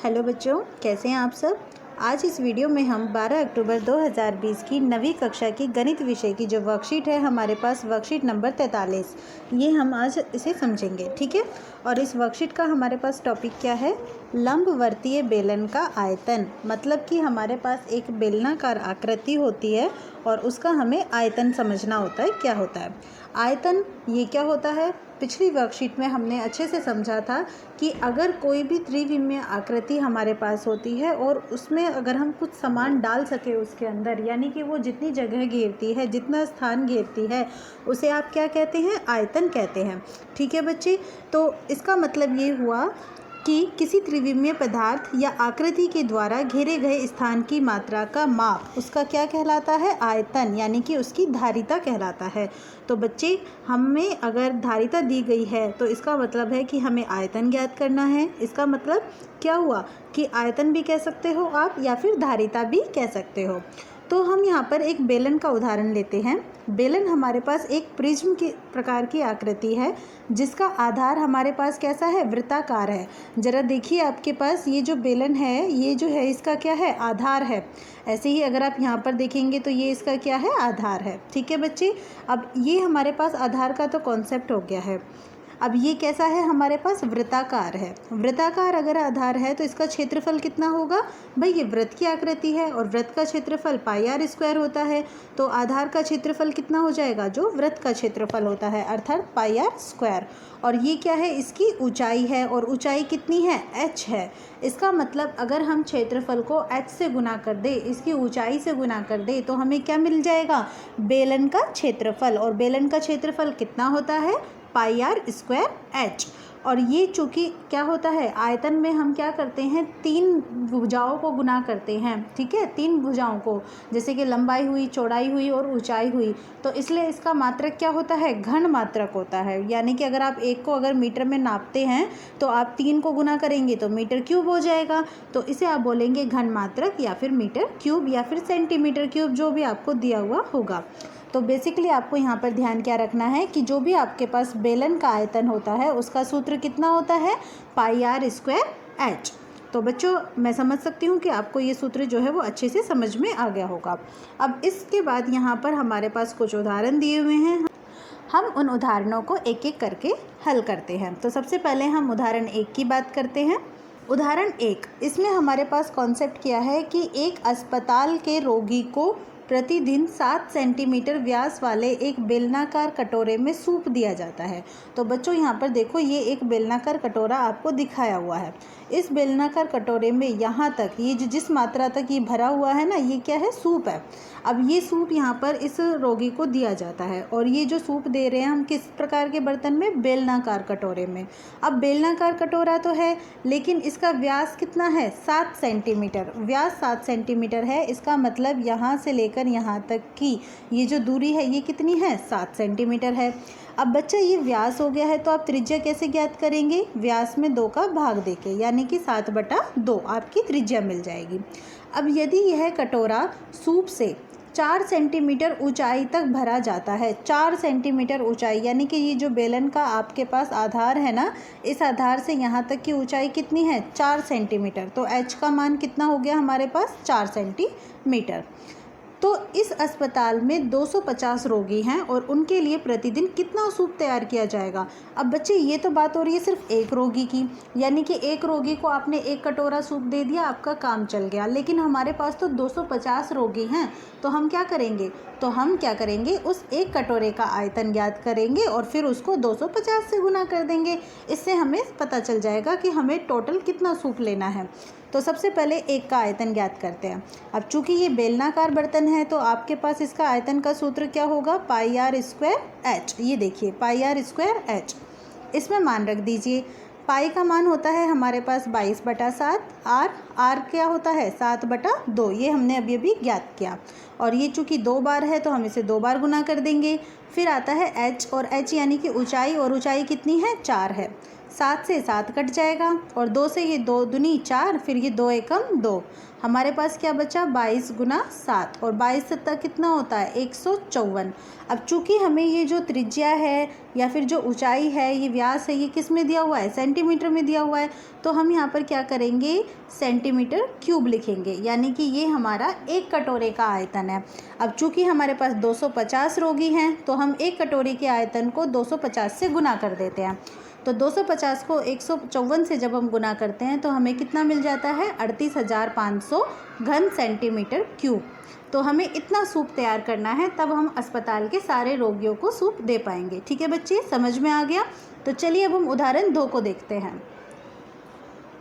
Hello बच्चों, कैसे हैं आप सब। आज इस वीडियो में हम 12 अक्टूबर 2020 की 9वीं कक्षा की गणित विषय की जो वर्कशीट है हमारे पास वर्कशीट नंबर 43, ये हम आज इसे समझेंगे, ठीक है। और इस वर्कशीट का हमारे पास टॉपिक क्या है, लंबवर्तीय बेलन का आयतन। मतलब कि हमारे पास एक बेलनाकार आकृति होती है और उसका हमें आयतन समझना होता है। क्या होता है आयतन, ये क्या होता है। पिछली वर्कशीट में हमने अच्छे से समझा था कि अगर कोई भी त्रिविमीय आकृति हमारे पास होती है और उसमें अगर हम कुछ सामान डाल सके उसके अंदर, यानी कि वो जितनी जगह घेरती है, जितना स्थान घेरती है, उसे आप क्या कहते हैं, आयतन कहते हैं। ठीक है बच्चे, तो इसका मतलब ये हुआ कि किसी त्रिविमीय पदार्थ या आकृति के द्वारा घेरे गए स्थान की मात्रा का माप उसका क्या कहलाता है, आयतन, यानी कि उसकी धारिता कहलाता है। तो बच्चे, हमें अगर धारिता दी गई है तो इसका मतलब है कि हमें आयतन ज्ञात करना है। इसका मतलब क्या हुआ कि आयतन भी कह सकते हो आप या फिर धारिता भी कह सकते हो। तो हम यहाँ पर एक बेलन का उदाहरण लेते हैं। बेलन हमारे पास एक प्रिज्म के प्रकार की आकृति है जिसका आधार हमारे पास कैसा है, वृत्ताकार है। ज़रा देखिए आपके पास ये जो बेलन है, ये जो है इसका क्या है, आधार है। ऐसे ही अगर आप यहाँ पर देखेंगे तो ये इसका क्या है, आधार है। ठीक है बच्चे, अब ये हमारे पास आधार का तो कॉन्सेप्ट हो गया है। अब ये कैसा है, हमारे पास वृत्ताकार है। वृत्ताकार अगर आधार है तो इसका क्षेत्रफल कितना होगा, भाई ये वृत्त की आकृति है और वृत्त का क्षेत्रफल पाई आर स्क्वायर होता है। तो आधार का क्षेत्रफल कितना हो जाएगा, जो वृत्त का क्षेत्रफल होता है, अर्थात पाई आर स्क्वायर। और ये क्या है, इसकी ऊंचाई है और ऊंचाई कितनी है, h है। इसका मतलब अगर हम क्षेत्रफल को h से गुना कर दे, इसकी ऊंचाई से गुना कर दे, तो हमें क्या मिल जाएगा, बेलन का क्षेत्रफल। और बेलन का क्षेत्रफल कितना होता है, पाई आर स्क्वायर h। और ये चूँकि क्या होता है, आयतन में हम क्या करते हैं, तीन भुजाओं को गुना करते हैं। ठीक है, तीन भुजाओं को, जैसे कि लंबाई हुई, चौड़ाई हुई और ऊंचाई हुई, तो इसलिए इसका मात्रक क्या होता है, घन मात्रक होता है। यानी कि अगर आप एक को अगर मीटर में नापते हैं तो आप तीन को गुना करेंगे तो मीटर क्यूब हो जाएगा। तो इसे आप बोलेंगे घन मात्रक या फिर मीटर क्यूब या फिर सेंटीमीटर क्यूब, जो भी आपको दिया हुआ होगा। तो बेसिकली आपको यहाँ पर ध्यान क्या रखना है कि जो भी आपके पास बेलन का आयतन होता है उसका सूत्र कितना होता है, पाई आर स्क्वायर h। तो बच्चों, मैं समझ सकती हूँ कि आपको ये सूत्र जो है वो अच्छे से समझ में आ गया होगा। अब इसके बाद यहाँ पर हमारे पास कुछ उदाहरण दिए हुए हैं, हम उन उदाहरणों को एक एक करके हल करते हैं। तो सबसे पहले हम उदाहरण 1 की बात करते हैं। उदाहरण 1, इसमें हमारे पास कॉन्सेप्ट किया है कि एक अस्पताल के रोगी को प्रतिदिन 7 सेंटीमीटर व्यास वाले एक बेलनाकार कटोरे में सूप दिया जाता है। तो बच्चों यहाँ पर देखो, ये एक बेलनाकार कटोरा आपको दिखाया हुआ है। इस बेलनाकार कटोरे में यहाँ तक ये जिस मात्रा तक ये भरा हुआ है ना, ये क्या है, सूप है। अब ये सूप यहाँ पर इस रोगी को दिया जाता है और ये जो सूप दे रहे हैं हम किस प्रकार के बर्तन में, बेलनाकार कटोरे में। अब बेलनाकार कटोरा तो है लेकिन इसका व्यास कितना है, 7 सेंटीमीटर। व्यास 7 सेंटीमीटर है, इसका मतलब यहाँ से लेकर यहाँ तक की ये जो दूरी है ये कितनी है, 7 सेंटीमीटर है। अब बच्चा, ये व्यास हो गया है तो आप त्रिज्या कैसे ज्ञात करेंगे, व्यास में 2 का भाग देके, यानी कि 7/2 आपकी त्रिज्या मिल जाएगी। अब यदि यह कटोरा सूप से 4 सेंटीमीटर ऊंचाई तक भरा जाता है, 4 सेंटीमीटर ऊंचाई, यानी कि ये जो बेलन का आपके पास आधार है ना, इस आधार से यहाँ तक की ऊंचाई कितनी है, 4 सेंटीमीटर। तो h का मान कितना हो गया हमारे पास, 4 सेंटीमीटर। तो इस अस्पताल में 250 रोगी हैं और उनके लिए प्रतिदिन कितना सूप तैयार किया जाएगा। अब बच्चे, ये तो बात हो रही है सिर्फ एक रोगी की, यानी कि एक रोगी को आपने एक कटोरा सूप दे दिया, आपका काम चल गया। लेकिन हमारे पास तो 250 रोगी हैं, तो हम क्या करेंगे, उस एक कटोरे का आयतन ज्ञात करेंगे और फिर उसको 250 से गुना कर देंगे। इससे हमें पता चल जाएगा कि हमें टोटल कितना सूप लेना है। तो सबसे पहले एक का आयतन ज्ञात करते हैं। अब चूंकि ये बेलनाकार बर्तन है तो आपके पास इसका आयतन का सूत्र क्या होगा, पाई आर स्क्वायर h। ये देखिए, पाई आर स्क्वायर h। इसमें मान रख दीजिए, पाई का मान होता है हमारे पास 22/7, आर क्या होता है, 7/2। ये हमने अभी अभी ज्ञात किया। और ये चूँकि 2 बार है तो हम इसे 2 बार गुना कर देंगे। फिर आता है h, और h यानी कि ऊंचाई, और ऊंचाई कितनी है, 4 है। 7 से 7 कट जाएगा और 2 से ये 2 दूनी 4, फिर ये 2 एकम 2, हमारे पास क्या बचा 22 गुना 7 और 22 सत्ता कितना होता है 154। अब चूंकि हमें ये जो त्रिज्या है या फिर जो ऊंचाई है, ये व्यास है, ये किस में दिया हुआ है, सेंटीमीटर में दिया हुआ है। तो हम यहाँ पर क्या करेंगे, सेंटीमीटर क्यूब लिखेंगे, यानी कि ये हमारा एक कटोरे का आयतन है। अब चूंकि हमारे पास 250 रोगी हैं तो हम एक कटोरे के आयतन को 250 से गुना कर देते हैं। तो 250 को 154 से जब हम गुना करते हैं तो हमें कितना मिल जाता है 38,500 घन सेंटीमीटर क्यूब। तो हमें इतना सूप तैयार करना है, तब हम अस्पताल के सारे रोगियों को सूप दे पाएंगे। ठीक है बच्चे, समझ में आ गया। तो चलिए अब हम उदाहरण 2 को देखते हैं।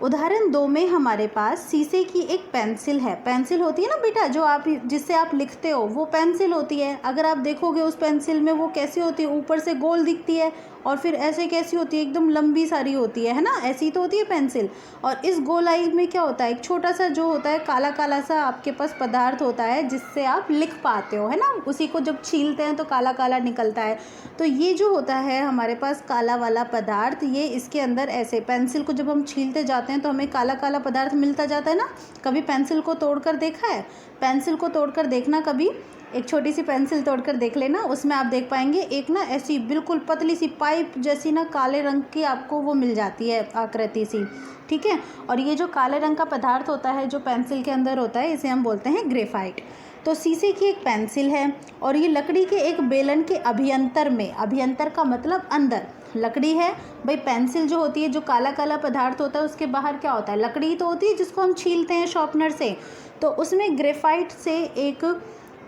उदाहरण 2 में हमारे पास शीशे की एक पेंसिल है। पेंसिल होती है ना बेटा, जो आप जिससे आप लिखते हो, वो पेंसिल होती है। अगर आप देखोगे उस पेंसिल में वो कैसी होती है, ऊपर से गोल दिखती है और फिर ऐसे कैसी होती है, एकदम लंबी सारी होती है ना, ऐसी तो होती है पेंसिल। और इस गोलाई में क्या होता है, एक छोटा सा जो होता है काला काला सा आपके पास पदार्थ होता है जिससे आप लिख पाते हो, है ना। उसी को जब छीलते हैं तो काला काला निकलता है। तो ये जो होता है हमारे पास काला वाला पदार्थ, ये इसके अंदर ऐसे पेंसिल को जब हम छीलते जाते हैं तो हमें काला काला पदार्थ मिलता जाता है ना। कभी पेंसिल को तोड़कर देखा है? पेंसिल को तोड़कर देखना कभी, एक छोटी सी पेंसिल तोड़कर देख लेना, उसमें आप देख पाएंगे एक ना ऐसी बिल्कुल पतली सी पाइप जैसी ना काले रंग की आपको वो मिल जाती है आकृति सी। ठीक है, और ये जो काले रंग का पदार्थ होता है जो पेंसिल के अंदर होता है, इसे हम बोलते हैं ग्रेफाइट। तो शीशे की एक पेंसिल है और ये लकड़ी के एक बेलन के अभ्यंतर में, अभ्यंतर का मतलब अंदर लकड़ी है भाई। पेंसिल जो होती है, जो काला काला पदार्थ होता है, उसके बाहर क्या होता है, लकड़ी तो होती है जिसको हम छीलते हैं शॉर्पनर से। तो उसमें ग्रेफाइट से एक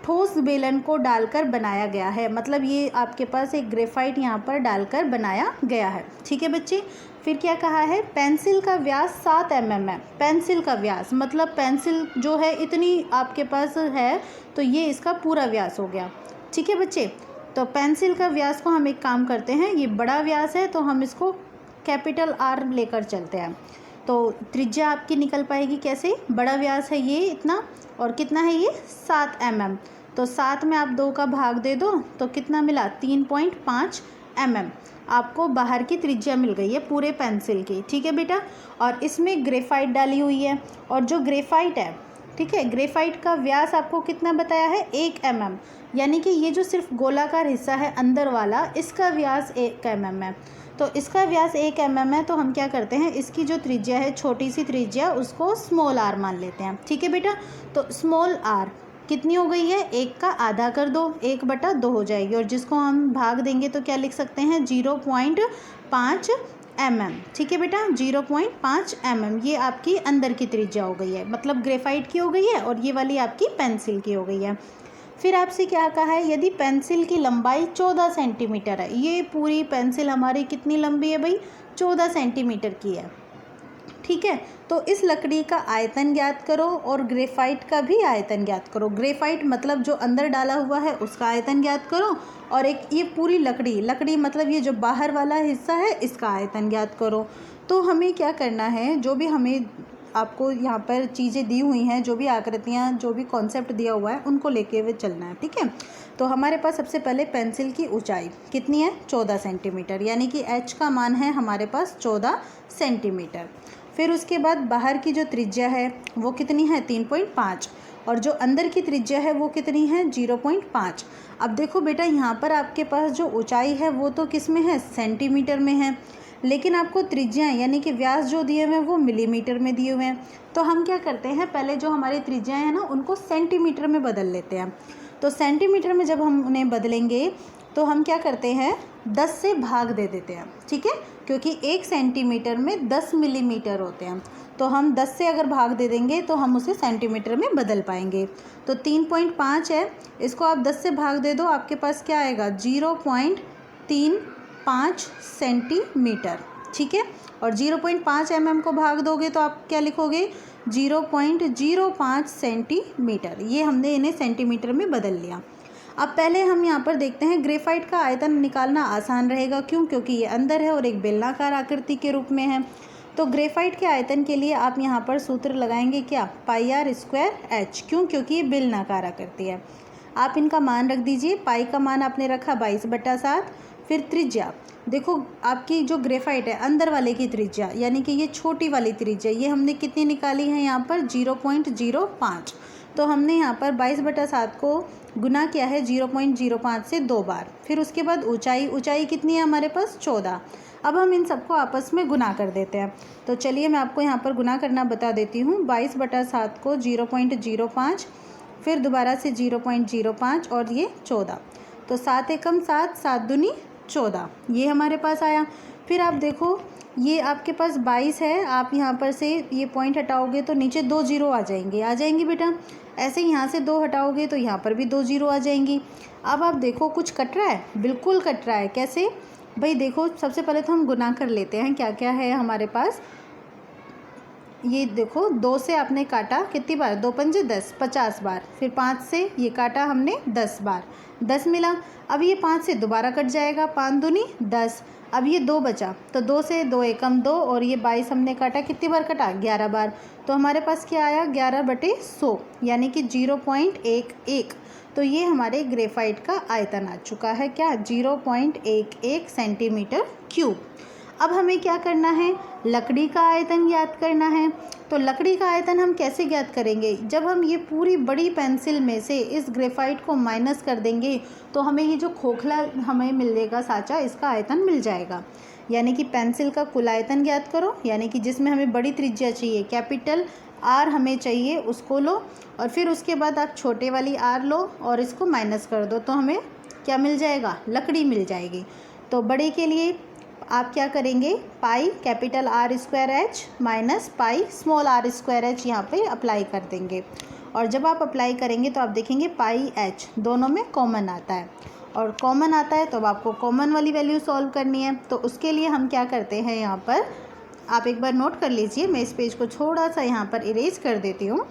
ठोस बेलन को डालकर बनाया गया है, मतलब ये आपके पास एक ग्रेफाइट यहाँ पर डालकर बनाया गया है। ठीक है बच्चे, फिर क्या कहा है, पेंसिल का व्यास 7 mm है। पेंसिल का व्यास मतलब पेंसिल जो है इतनी आपके पास है, तो ये इसका पूरा व्यास हो गया। ठीक है बच्चे, तो पेंसिल का व्यास को हम एक काम करते हैं, ये बड़ा व्यास है तो हम इसको कैपिटल R लेकर चलते हैं। तो त्रिज्या आपकी निकल पाएगी कैसे, बड़ा व्यास है ये इतना और कितना है ये 7 mm। तो 7 में आप 2 का भाग दे दो तो कितना मिला 3.5 mm आपको बाहर की त्रिज्या मिल गई है पूरे पेंसिल की। ठीक है बेटा, और इसमें ग्रेफाइट डाली हुई है, और जो ग्रेफाइट है, ठीक है, ग्रेफाइट का व्यास आपको कितना बताया है 1 mm, यानी कि ये जो सिर्फ गोलाकार हिस्सा है अंदर वाला, इसका व्यास 1 mm है। तो इसका व्यास 1 mm है, तो हम क्या करते हैं, इसकी जो त्रिज्या है, छोटी सी त्रिज्या, उसको स्मॉल r मान लेते हैं। ठीक है बेटा, तो स्मॉल r कितनी हो गई है, 1 का आधा कर दो, 1/2 हो जाएगी, और जिसको हम भाग देंगे तो क्या लिख सकते हैं 0.5 mm। ठीक है बेटा, 0.5 mm ये आपकी अंदर की त्रिज्या हो गई है, मतलब ग्रेफाइट की हो गई है, और ये वाली आपकी पेंसिल की हो गई है। फिर आपसे क्या कहा है, यदि पेंसिल की लंबाई 14 सेंटीमीटर है, ये पूरी पेंसिल हमारी कितनी लंबी है भाई, 14 सेंटीमीटर की है। ठीक है, तो इस लकड़ी का आयतन ज्ञात करो और ग्रेफाइट का भी आयतन ज्ञात करो। ग्रेफाइट मतलब जो अंदर डाला हुआ है उसका आयतन ज्ञात करो, और एक ये पूरी लकड़ी मतलब ये जो बाहर वाला हिस्सा है इसका आयतन ज्ञात करो। तो हमें क्या करना है, जो भी हमें आपको यहाँ पर चीज़ें दी हुई हैं, जो भी आकृतियाँ, जो भी कॉन्सेप्ट दिया हुआ है, उनको लेके हुए चलना है। ठीक है, तो हमारे पास सबसे पहले पेंसिल की ऊंचाई कितनी है 14 सेंटीमीटर, यानी कि h का मान है हमारे पास 14 सेंटीमीटर। फिर उसके बाद बाहर की जो त्रिज्या है वो कितनी है 3.5, और जो अंदर की त्रिज्या है वो कितनी है 0.5। अब देखो बेटा, यहाँ पर आपके पास जो ऊंचाई है वो तो किस में है, सेंटीमीटर में है, लेकिन आपको त्रिज्या यानी कि व्यास जो दिए हुए हैं वो मिलीमीटर में दिए हुए हैं। तो हम क्या करते हैं, पहले जो हमारी त्रिज्या है ना उनको सेंटीमीटर में बदल लेते हैं। तो सेंटीमीटर में जब हम उन्हें बदलेंगे तो हम क्या करते हैं, 10 से भाग दे देते हैं। ठीक है, क्योंकि 1 सेंटीमीटर में 10 मिलीमीटर होते हैं, तो हम 10 से अगर भाग दे देंगे तो हम उसे सेंटीमीटर में बदल पाएंगे। तो 3.5 है, इसको आप 10 से भाग दे दो, आपके पास क्या आएगा 0.35 सेंटीमीटर। ठीक है, और 0.5 mm को भाग दोगे तो आप क्या लिखोगे 0.05 सेंटीमीटर। ये हमने इन्हें सेंटीमीटर में बदल लिया। अब पहले हम यहाँ पर देखते हैं, ग्रेफाइट का आयतन निकालना आसान रहेगा, क्यों, क्योंकि ये अंदर है और एक बेलनाकार आकृति के रूप में है। तो ग्रेफाइट के आयतन के लिए आप यहाँ पर सूत्र लगाएंगे क्या, πr²h, क्यों, क्योंकि ये बेलनाकार आकृति है। आप इनका मान रख दीजिए, पाई का मान आपने रखा 22/7, फिर त्रिज्या, देखो आपकी जो ग्रेफाइट है अंदर वाले की त्रिज्या यानी कि ये छोटी वाली त्रिज्या, ये हमने कितनी निकाली है यहाँ पर 0.05। तो हमने यहाँ पर 22/7 को गुना किया है 0.05 से 2 बार। फिर उसके बाद ऊंचाई, ऊंचाई कितनी है हमारे पास 14। अब हम इन सबको आपस में गुना कर देते हैं। तो चलिए मैं आपको यहाँ पर गुना करना बता देती हूँ। 22/7 को 0.05, फिर दोबारा से 0.05 और ये 14। तो 7 एकम 7, 7 दूनी 14, ये हमारे पास आया। फिर आप देखो ये आपके पास 22 है, आप यहाँ पर से ये पॉइंट हटाओगे तो नीचे 2 जीरो आ जाएंगी बेटा। ऐसे यहाँ से 2 हटाओगे तो यहाँ पर भी 2 जीरो आ जाएंगी। अब आप देखो कुछ कट रहा है, बिल्कुल कट रहा है। कैसे भाई? देखो सबसे पहले तो हम गुना कर लेते हैं क्या क्या है हमारे पास। ये देखो 2 से आपने काटा कितनी बार, 2 पंजे 10, 50 बार। फिर 5 से ये काटा हमने 10 बार, 10 मिला। अब ये 5 से दोबारा कट जाएगा, 5 दूनी 10। अब ये 2 बचा, तो 2 से 2 एकम 2 और ये 22 हमने काटा, कितनी बार कटा, 11 बार। तो हमारे पास क्या आया 11/100 यानी कि 0.11। तो ये हमारे ग्रेफाइट का आयतन आ चुका है क्या, 0.11 सेंटीमीटर क्यूब। अब हमें क्या करना है, लकड़ी का आयतन ज्ञात करना है। तो लकड़ी का आयतन हम कैसे ज्ञात करेंगे, जब हम ये पूरी बड़ी पेंसिल में से इस ग्रेफाइट को माइनस कर देंगे तो हमें ये जो खोखला हमें मिलेगा साँचा, इसका आयतन मिल जाएगा। यानी कि पेंसिल का कुल आयतन ज्ञात करो, यानी कि जिसमें हमें बड़ी त्रिज्या चाहिए, कैपिटल आर हमें चाहिए, उसको लो और फिर उसके बाद आप छोटे वाली आर लो और इसको माइनस कर दो तो हमें क्या मिल जाएगा, लकड़ी मिल जाएगी। तो बड़े के लिए आप क्या करेंगे, pi capital R square H minus pi small R square H यहाँ पे अप्लाई कर देंगे। और जब आप अप्लाई करेंगे तो आप देखेंगे पाई एच दोनों में कॉमन आता है, और कॉमन आता है तो अब आपको कॉमन वाली वैल्यू सॉल्व करनी है। तो उसके लिए हम क्या करते हैं, यहाँ पर आप एक बार नोट कर लीजिए। मैं इस पेज को थोड़ा सा यहाँ पर इरेज कर देती हूँ,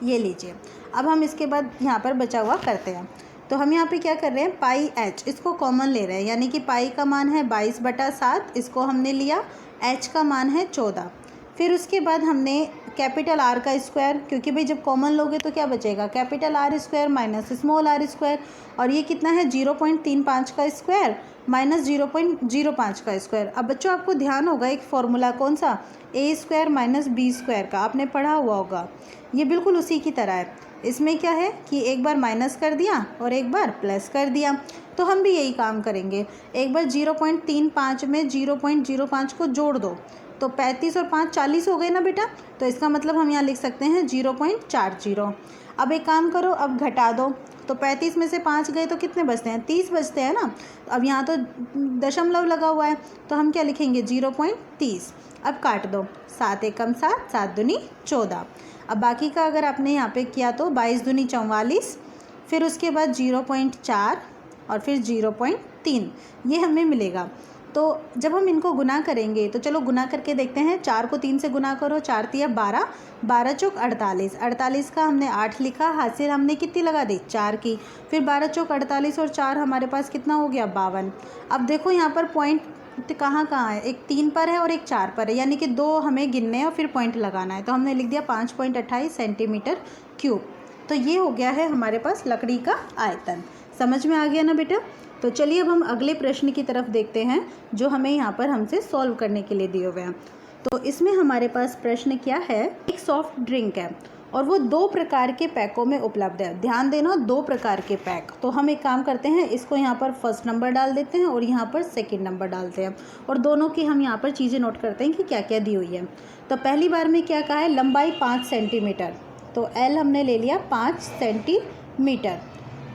ये लीजिए। अब हम इसके बाद यहाँ पर बचा हुआ करते हैं। तो हम यहाँ पे क्या कर रहे हैं, पाई एच इसको कॉमन ले रहे हैं, यानी कि पाई का मान है 22/7, इसको हमने लिया, एच का मान है 14। फिर उसके बाद हमने कैपिटल आर का स्क्वायर, क्योंकि भाई जब कॉमन लोगे तो क्या बचेगा, capital R square minus small R square. और ये कितना है 0.35 का स्क्वायर माइनस 0.05 का स्क्वायर। अब बच्चों आपको ध्यान होगा एक फॉर्मूला, कौन सा, ए स्क्वायर माइनस बी स्क्वायर का, आपने पढ़ा हुआ होगा। ये बिल्कुल उसी की तरह है। इसमें क्या है कि एक बार माइनस कर दिया और एक बार प्लस कर दिया। तो हम भी यही काम करेंगे, एक बार 0.35 में 0.05 को जोड़ दो तो 35 और 5 40 हो गए ना बेटा। तो इसका मतलब हम यहाँ लिख सकते हैं 0.40। अब एक काम करो, अब घटा दो, तो 35 में से 5 गए तो कितने बचते हैं, 30 बचते हैं ना। अब यहाँ तो दशमलव लगा हुआ है तो हम क्या लिखेंगे 0.30। अब काट दो, 7 एकम 7, 7 दूनी 14। अब बाकी का अगर आपने यहाँ पे किया तो 22 दूनी 44, फिर उसके बाद 0.4 और फिर 0.3, ये हमें मिलेगा। तो जब हम इनको गुना करेंगे तो चलो गुना करके देखते हैं। 4 को 3 से गुना करो, 4 तिया 12, 12 चौक 48, 48 का हमने 8 लिखा, हासिल हमने कितनी लगा दी 4 की। फिर 12 चौक 48 और 4 हमारे पास कितना हो गया 52। अब देखो यहाँ पर पॉइंट कहाँ कहाँ है, एक 3 पर है और एक 4 पर है, यानी कि 2 हमें गिनने हैं और फिर पॉइंट लगाना है। तो हमने लिख दिया 5.28 सेंटीमीटर क्यूब। तो ये हो गया है हमारे पास लकड़ी का आयतन। समझ में आ गया ना बेटा। तो चलिए अब हम अगले प्रश्न की तरफ देखते हैं जो हमें यहाँ पर हमसे सॉल्व करने के लिए दिए हुए हैं। तो इसमें हमारे पास प्रश्न क्या है, एक सॉफ्ट ड्रिंक है और वो 2 प्रकार के पैकों में उपलब्ध है। ध्यान देना, 2 प्रकार के पैक। तो हम एक काम करते हैं, इसको यहाँ पर फर्स्ट नंबर डाल देते हैं और यहाँ पर सेकंड नंबर डालते हैं, और दोनों की हम यहाँ पर चीज़ें नोट करते हैं कि क्या क्या दी हुई है। तो पहली बार में क्या कहा है, लंबाई 5 सेंटीमीटर, तो एल हमने ले लिया 5 सेंटीमीटर,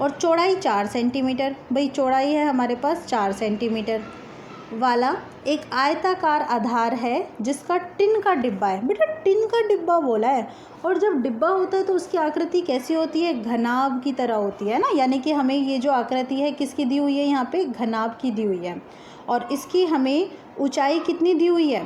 और चौड़ाई 4 सेंटीमीटर, भाई चौड़ाई है हमारे पास 4 सेंटीमीटर वाला एक आयताकार आधार है जिसका टिन का डिब्बा है। बेटा टिन का डिब्बा बोला है, और जब डिब्बा होता है तो उसकी आकृति कैसी होती है, घनाभ की तरह होती है ना। यानी कि हमें ये जो आकृति है किसकी दी हुई है, यहाँ पे घनाभ की दी हुई है, और इसकी हमें ऊंचाई कितनी दी हुई है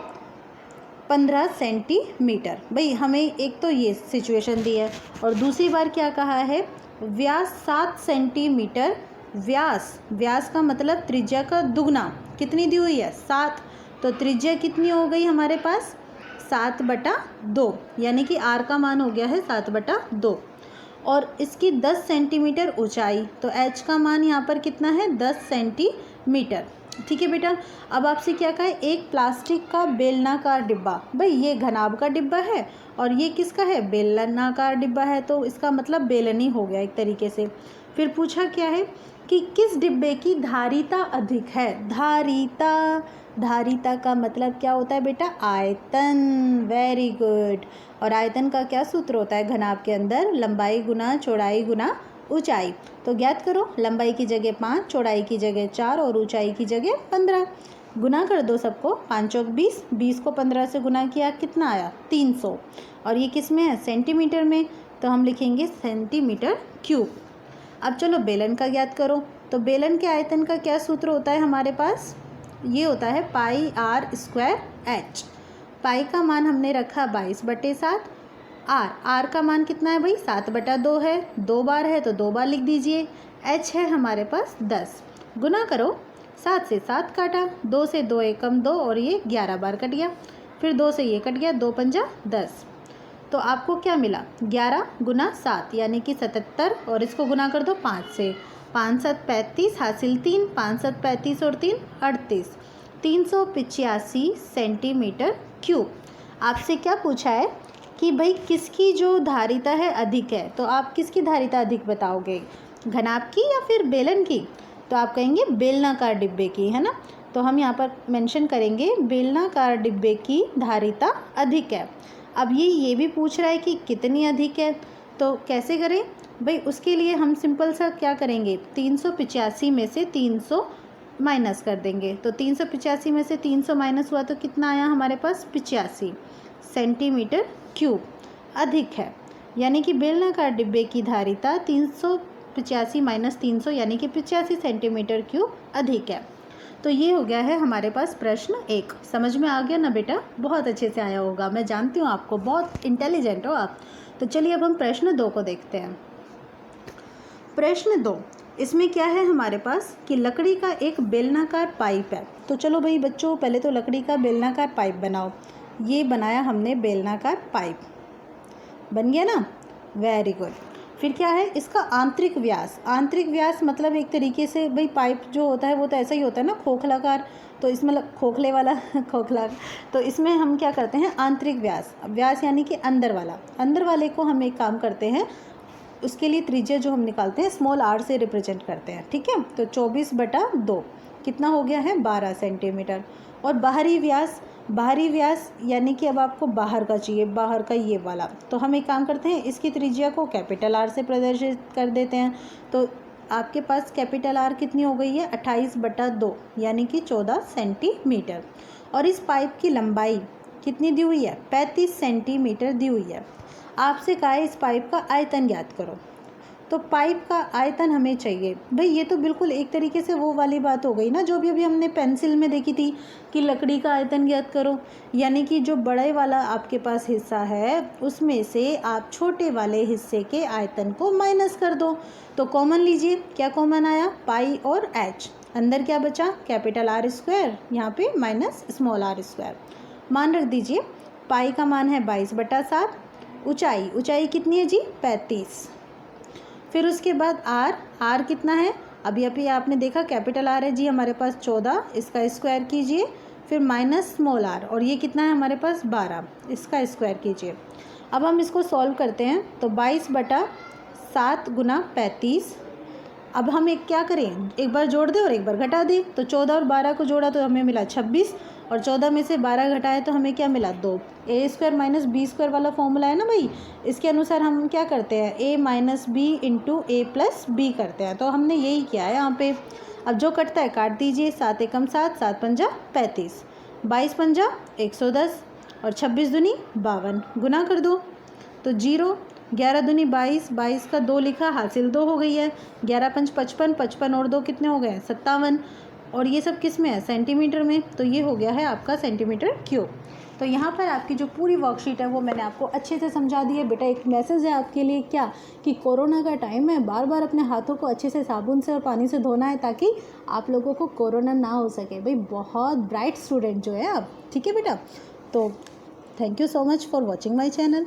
15 सेंटीमीटर। भाई हमें एक तो ये सिचुएशन दी है, और दूसरी बार क्या कहा है, व्यास 7 सेंटीमीटर। व्यास का मतलब त्रिज्या का दुगना, कितनी दी हुई है 7। तो त्रिज्या कितनी हो गई हमारे पास 7/2, यानी कि आर का मान हो गया है 7/2। और इसकी 10 सेंटीमीटर ऊंचाई, तो h का मान यहाँ पर कितना है 10 सेंटीमीटर। ठीक है बेटा। अब आपसे क्या कहा है, एक प्लास्टिक का बेलनाकार डिब्बा। भाई ये घनाभ का डिब्बा है और ये किसका है, बेलनाकार डिब्बा है, तो इसका मतलब बेलनी हो गया एक तरीके से। फिर पूछा क्या है कि किस डिब्बे की धारिता अधिक है। धारिता, धारिता का मतलब क्या होता है बेटा, आयतन। Very good. और आयतन का क्या सूत्र होता है घनाभ के अंदर, लंबाई गुना चौड़ाई गुना ऊंचाई। तो ज्ञात करो, लंबाई की जगह 5, चौड़ाई की जगह 4 और ऊंचाई की जगह 15। गुना कर दो सबको, 5 चौक 20, 20 को 15 से गुना किया कितना आया 300। और ये किस में है, सेंटीमीटर में, तो हम लिखेंगे सेंटीमीटर क्यूब। अब चलो बेलन का ज्ञात करो। तो बेलन के आयतन का क्या सूत्र होता है हमारे पास, ये होता है पाई आर स्क्वायर एच। पाई का मान हमने रखा 22/7, आर का मान कितना है भाई 7/2 है, 2 बार है तो 2 बार लिख दीजिए। एच है हमारे पास 10, गुना करो, 7 से 7 काटा, 2 से 2 एकम 2 और ये 11 बार कट गया। फिर 2 से ये कट गया, 2 पंजा 10। तो आपको क्या मिला 11 गुना 7 यानी कि 77, और इसको गुना कर दो 5 से, 5 7 35 हासिल 3, 5 7 35 और 3 38, 385 सेंटीमीटर क्यूब। आपसे क्या पूछा है कि भाई किसकी जो धारिता है अधिक है, तो आप किसकी धारिता अधिक बताओगे, घनाभ की या फिर बेलन की। तो आप कहेंगे बेलनाकार डिब्बे की, है ना। तो हम यहाँ पर मेंशन करेंगे बेलनाकार डिब्बे की धारिता अधिक है। अब ये भी पूछ रहा है कि कितनी अधिक है, तो कैसे करें भाई, उसके लिए हम सिंपल सा क्या करेंगे, 385 में से 300 माइनस कर देंगे। तो 385 में से 300 माइनस हुआ तो कितना आया हमारे पास 85 सेंटीमीटर क्यूब अधिक है। यानी कि बेलनाकार डिब्बे की धारिता 385 माइनस 300 यानी कि 85 सेंटीमीटर क्यूब अधिक है। तो ये हो गया है हमारे पास प्रश्न 1। समझ में आ गया ना बेटा, बहुत अच्छे से आया होगा, मैं जानती हूँ आपको, बहुत इंटेलिजेंट हो आप। तो चलिए अब हम प्रश्न 2 को देखते हैं। प्रश्न 2, इसमें क्या है हमारे पास कि लकड़ी का एक बेलनाकार पाइप है। तो चलो भाई बच्चों, पहले तो लकड़ी का बेलनाकार पाइप बनाओ। ये बनाया हमने बेलनाकार पाइप, बन गया ना, वेरी गुड। फिर क्या है इसका आंतरिक व्यास। आंतरिक व्यास मतलब एक तरीके से भाई पाइप जो होता है वो तो ऐसा ही होता है ना, खोखलाकार, तो इसमें खोखले वाला खोखला, तो इसमें हम क्या करते हैं आंतरिक व्यास, व्यास यानी कि अंदर वाला, अंदर वाले को हम एक काम करते हैं, उसके लिए त्रिज्या जो हम निकालते हैं स्मॉल आर से रिप्रेजेंट करते हैं। ठीक है, तो 24/2 कितना हो गया है 12 सेंटीमीटर। और बाहरी व्यास, बाहरी व्यास यानी कि अब आपको बाहर का चाहिए, बाहर का ये वाला, तो हम एक काम करते हैं इसकी त्रिज्या को कैपिटल आर से प्रदर्शित कर देते हैं। तो आपके पास कैपिटल आर कितनी हो गई है 28/2 यानी कि 14 सेंटीमीटर। और इस पाइप की लंबाई कितनी दी हुई है 35 सेंटीमीटर दी हुई है। आपसे कहा है इस पाइप का आयतन ज्ञात करो। तो पाइप का आयतन हमें चाहिए भाई, ये तो बिल्कुल एक तरीके से वो वाली बात हो गई ना जो भी अभी हमने पेंसिल में देखी थी कि लकड़ी का आयतन ज्ञात करो, यानी कि जो बड़े वाला आपके पास हिस्सा है उसमें से आप छोटे वाले हिस्से के आयतन को माइनस कर दो। तो कॉमन लीजिए, क्या कॉमन आया पाई और एच, अंदर क्या बचा कैपिटल आर स्क्वायर, यहाँ पे माइनस स्मॉल आर स्क्वायर। मान रख दीजिए, पाई का मान है 22/7, ऊंचाई, ऊंचाई कितनी है जी 35। फिर उसके बाद आर कितना है, अभी अभी आपने देखा कैपिटल आर है जी हमारे पास 14, इसका स्क्वायर कीजिए, फिर माइनस स्मॉल आर, और ये कितना है हमारे पास 12, इसका स्क्वायर कीजिए। अब हम इसको सॉल्व करते हैं, तो 22/7 गुना 35। अब हम एक क्या करें, एक बार जोड़ दें और एक बार घटा दें। तो 14 और 12 को जोड़ा तो हमें मिला 26, और 14 में से 12 घटाए तो हमें क्या मिला 2। ए स्क्वायर माइनस बी स्क्वायर वाला फॉर्मूला है ना भाई, इसके अनुसार हम क्या करते हैं ए माइनस बी इंटू ए प्लस बी करते हैं। तो हमने यही किया है यहाँ पे। अब जो कटता है काट दीजिए, 7 एकम 7, 7 पंजा 35, 22 पंजा 110 और 26 दूनी 52, गुना कर दो तो 0, 11 दूनी 22, 22 का 2 लिखा, हासिल 2 हो गई है, 11 पंच 55, 55 और 2 कितने हो गए 57, और ये सब किस में है सेंटीमीटर में। तो ये हो गया है आपका सेंटीमीटर क्यूब। तो यहाँ पर आपकी जो पूरी वर्कशीट है वो मैंने आपको अच्छे से समझा दी है। बेटा एक मैसेज है आपके लिए क्या, कि कोरोना का टाइम है, बार बार अपने हाथों को अच्छे से साबुन से और पानी से धोना है ताकि आप लोगों को कोरोना ना हो सके। भाई बहुत ब्राइट स्टूडेंट जो है आप, ठीक है बेटा। तो thank you so much for watching my channel.